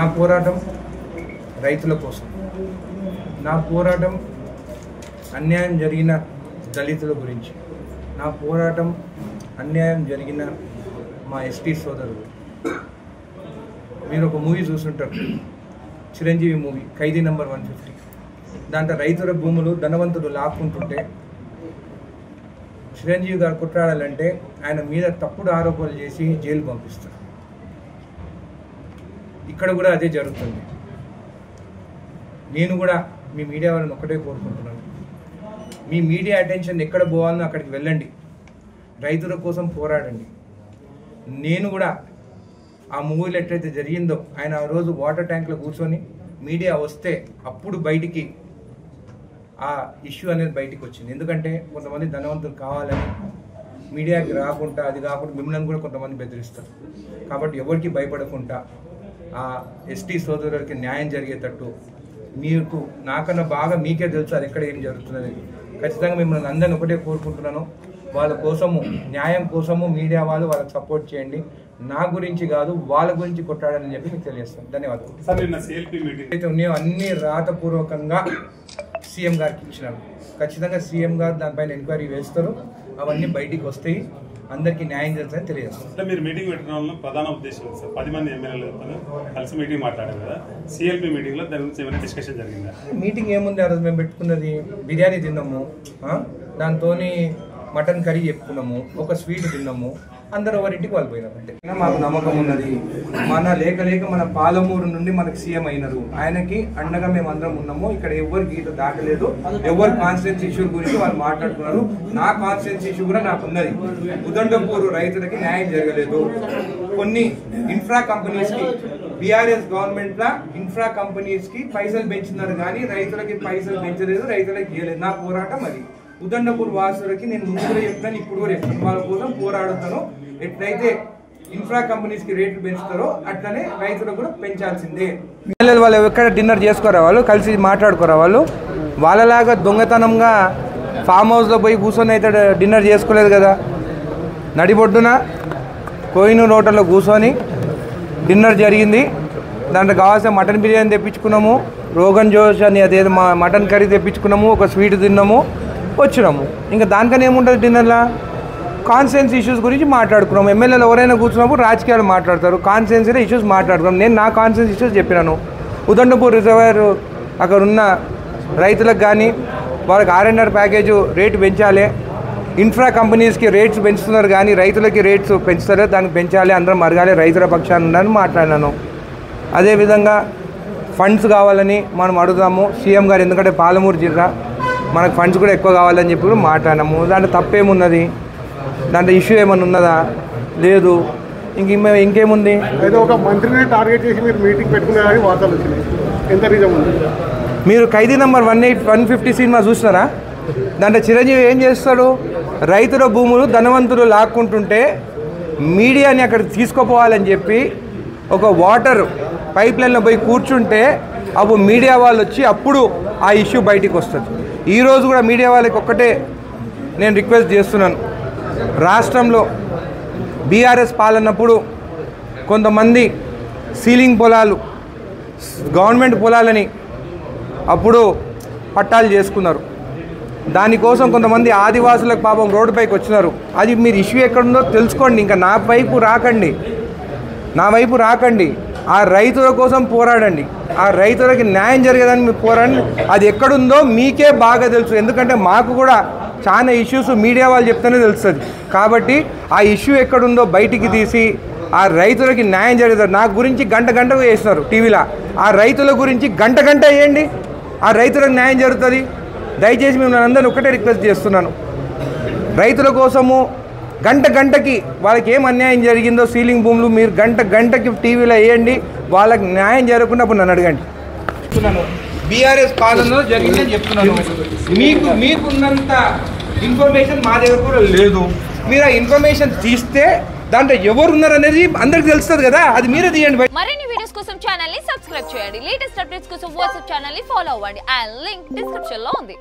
నా పోరాటం రైతుల కోసం, నా పోరాటం అన్యాయం జరిగిన దళితుల గురించి, నా పోరాటం అన్యాయం జరిగిన మా ఎస్టీ సోదరులు. మీరు ఒక మూవీ చూస్తుంటారు, చిరంజీవి మూవీ ఖైదీ నంబర్ 150. దాంట్లో రైతుల భూములు ధనవంతులు లాక్కుంటుంటే చిరంజీవి గారు కుట్రాడాలంటే ఆయన మీద తప్పుడు ఆరోపణలు చేసి జైలు పంపిస్తారు. ఇక్కడ కూడా అదే జరుగుతుంది. నేను కూడా మీ మీడియా వాళ్ళని ఒకటే కోరుకుంటున్నాను, మీ మీడియా అటెన్షన్ ఎక్కడ పోవాలనో అక్కడికి వెళ్ళండి, రైతుల కోసం పోరాడండి. నేను కూడా ఆ మూవీలో ఎట్లయితే జరిగిందో, ఆయన ఆ రోజు వాటర్ ట్యాంక్లో కూర్చొని మీడియా వస్తే అప్పుడు బయటికి ఆ ఇష్యూ అనేది బయటికి వచ్చింది. ఎందుకంటే కొంతమంది ధనవంతులు కావాలని మీడియాకి రాకుండా, అది కాకుండా మిమ్మల్ని కూడా కొంతమంది బెదిరిస్తారు. కాబట్టి ఎవరికి భయపడకుండా ఆ ఎస్టీ సోదరులకి న్యాయం జరిగేటట్టు మీకు నాకన్నా బాగా మీకే తెలుసు అది ఎక్కడ ఏం జరుగుతున్నది. ఖచ్చితంగా మిమ్మల్ని అందరిని ఒకటే కోరుకుంటున్నాను, వాళ్ళ కోసము న్యాయం కోసము మీడియా వాళ్ళు వాళ్ళకి సపోర్ట్ చేయండి. నా గురించి కాదు, వాళ్ళ గురించి కొట్టాడని చెప్పి మీకు తెలియజేస్తాను. ధన్యవాదాలు. అయితే ఉన్నాయో అన్ని రాతపూర్వకంగా సీఎం గారికి ఇచ్చినాను. ఖచ్చితంగా సీఎం గారు దానిపైన ఎంక్వైరీ వేస్తారు, అవన్నీ బయటికి వస్తాయి, అందరికీ న్యాయం జరుగుతుందని తెలియజేస్తారు. మీరు మీటింగ్ పెట్టడం వల్ల ప్రధాన ఉద్దేశం సార్ 10 మంది ఎమ్మెల్యేలతో కలిసి మీటింగ్ మాట్లాడారు కదా, సిఎల్పి మీటింగ్ లో దాని గురించి ఏమైనా డిస్కషన్ జరిగిందా? మీటింగ్ ఏముంది, ఆ రోజు మేము పెట్టుకున్నది బిర్యానీ తిన్నాము, దాంతో మటన్ కర్రీ చెప్పుకున్నాము, ఒక స్వీట్ తిన్నాము, అందరూ ఎవరింటికి వాళ్ళు పోయినారు. అంటే మాకు నమ్మకం ఉన్నది, మన లేక మన పాలమూరు నుండి మనకు సీఎం అయినారు, ఆయనకి అండగా మేము అందరం ఉన్నాము. ఇక్కడ ఎవరు గీత దాటలేదు, ఎవరు కాన్స్టిట్యూన్సీ ఇష్యూ గురించి వాళ్ళు మాట్లాడుతున్నారు. నా కాన్స్టిట్యూన్సీ ఇష్యూ కూడా నాకు ఉన్నది. ఉదండపూర్ రైతులకి న్యాయం జరగలేదు. కొన్ని ఇన్ఫ్రా కంపెనీస్ కి బీఆర్ఎస్ గవర్నమెంట్ లా ఇన్ఫ్రా కంపెనీస్ కి పైసలు పెంచినారు కానీ రైతులకి పైసలు పెంచలేదు, రైతులకి ఇవ్వలేదు. నా పోరాటం అది. ఉదండపూర్ వాసులకి నేను ముందు కూడా చెప్తాను, ఇప్పుడు కూడా చెప్తాను, వాళ్ళ కోసం పోరాడుతాను. ఎట్లయితే ఇన్ఫ్రా కంపెనీస్ కి రేట్లు పెంచుతారో అట్లనే రైతులకు కూడా పెంచాల్సిందే. వాళ్ళు ఎక్కడ డిన్నర్ చేసుకోరా, వాళ్ళు కలిసి మాట్లాడుకోరా, వాళ్ళు వాళ్ళలాగా దొంగతనంగా ఫామ్ హౌస్లో పోయి కూర్చొని అయితే డిన్నర్ చేసుకోలేదు కదా. నడిబొడ్డున కోహినూర్ హోటల్లో కూర్చొని డిన్నర్ జరిగింది. దాంట్లో కావాల్సిన మటన్ బిర్యానీ తెప్పించుకున్నాము, రోగన్ జోష్ అని అదేదో మటన్ కర్రీ తెప్పించుకున్నాము, ఒక స్వీట్ తిన్నాము, వచ్చినాము. ఇంకా దానికన్నా ఏముంటుంది డిన్నర్లో, కాన్స్టిట్యున్సీ ఇష్యూస్ గురించి మాట్లాడుకున్నాము. ఎమ్మెల్యేలు ఎవరైనా కూర్చున్నప్పుడు రాజకీయాలు మాట్లాడతారు, కాన్స్టిట్యున్సీలో ఇష్యూస్ మాట్లాడుకున్నాం. నేను నా కాన్స్టిట్యున్సీ ఇష్యూస్ చెప్పినాను. ఉదండపూర్ రిజర్వాయర్ అక్కడ ఉన్న రైతులకు కానీ వాళ్ళకి R&R ప్యాకేజ్ రేటు పెంచాలి, ఇన్ఫ్రా కంపెనీస్కి రేట్స్ పెంచుతున్నారు కానీ రైతులకి రేట్స్ పెంచుతారు, దానికి పెంచాలి, అందరం మరగాలి, రైతుల పక్షాన్ని ఉండాలని మాట్లాడినాను. అదేవిధంగా ఫండ్స్ కావాలని మనం అడుగుదాము సీఎం గారు, ఎందుకంటే పాలమూరు జిల్లా మనకు ఫండ్స్ కూడా ఎక్కువ కావాలని చెప్పి మాట్లాడినాము. దాంట్లో తప్పేమున్నది, దాంట్లో ఇష్యూ ఏమైనా ఉన్నదా, లేదు. ఇంకేముంది, ఏదో ఒక మంత్రిని టార్గెట్ చేసి మీరు మీటింగ్ పెట్టుకున్నారని వార్తలు వచ్చినాయి, ఎంత నిజం ఉంది? మీరు ఖైదీ నంబర్ 150 సినిమా చూసినారా? దాంట్లో చిరంజీవి ఏం చేస్తాడు, రైతుల భూములు ధనవంతులు లాక్కుంటుంటే మీడియాని అక్కడ తీసుకుపోవాలని చెప్పి ఒక వాటర్ పైప్ లైన్లో పోయి కూర్చుంటే అప్పుడు మీడియా వాళ్ళు వచ్చి అప్పుడు ఆ ఇష్యూ బయటికి వస్తుంది. ఈరోజు కూడా మీడియా వాళ్ళకి ఒక్కటే నేను రిక్వెస్ట్ చేస్తున్నాను, రాష్ట్రంలో బీఆర్ఎస్ పాలనప్పుడు కొంతమంది సీలింగ్ పొలాలు గవర్నమెంట్ పొలాలని అప్పుడు పట్టాలు చేసుకున్నారు. దానికోసం కొంతమంది ఆదివాసులకు పాపం రోడ్డుపైకి వచ్చినారు. అది మీరు ఇష్యూ ఎక్కడుందో తెలుసుకోండి, ఇంకా నా వైపు రాకండి. ఆ రైతుల కోసం పోరాడండి, ఆ రైతులకి న్యాయం జరిగేదని మీరు పోరాడండి. అది ఎక్కడుందో మీకే బాగా తెలుసు, ఎందుకంటే మాకు కూడా చాలా ఇష్యూస్ మీడియా వాళ్ళు చెప్తేనే తెలుస్తుంది. కాబట్టి ఆ ఇష్యూ ఎక్కడుందో బయటికి తీసి ఆ రైతులకి న్యాయం జరిగేది. నా గురించి గంట వేస్తున్నారు టీవీలో, ఆ రైతుల గురించి గంట వేయండి, ఆ రైతులకు న్యాయం జరుగుతుంది. దయచేసి మిమ్మల్ని అందరినీ ఒకటే రిక్వెస్ట్ చేస్తున్నాను, రైతుల కోసము గంటకి వాళ్ళకి ఏం అన్యాయం జరిగిందో సీలింగ్ భూములు మీరు గంటకి టీవీలో వేయండి, వాళ్ళకి న్యాయం జరగకుండా అప్పుడు నన్ను అడగండి. చెప్తున్నాను, బీఆర్ఎస్ పాలనలో జరిగిందని చెప్తున్నాను. మీకున్నంత ఇన్ఫర్మేషన్ మా దగ్గర కూడా లేదు. మీరు ఆ ఇన్ఫర్మేషన్ తీస్తే దాంట్లో ఎవరు ఉన్నారు అనేది అందరికి తెలుస్తుంది కదా, అది మీరే తీయండి. మరిన్ని వీడియోస్ కోసం ఛానల్ ని సబ్స్క్రైబ్ చేయండి, లేటెస్ట్ అప్డేట్స్ కోసం వాట్సాప్ ఛానల్ ని ఫాలో అవ్వండి. ఆ లింక్ డిస్క్రిప్షన్ లో ఉంది.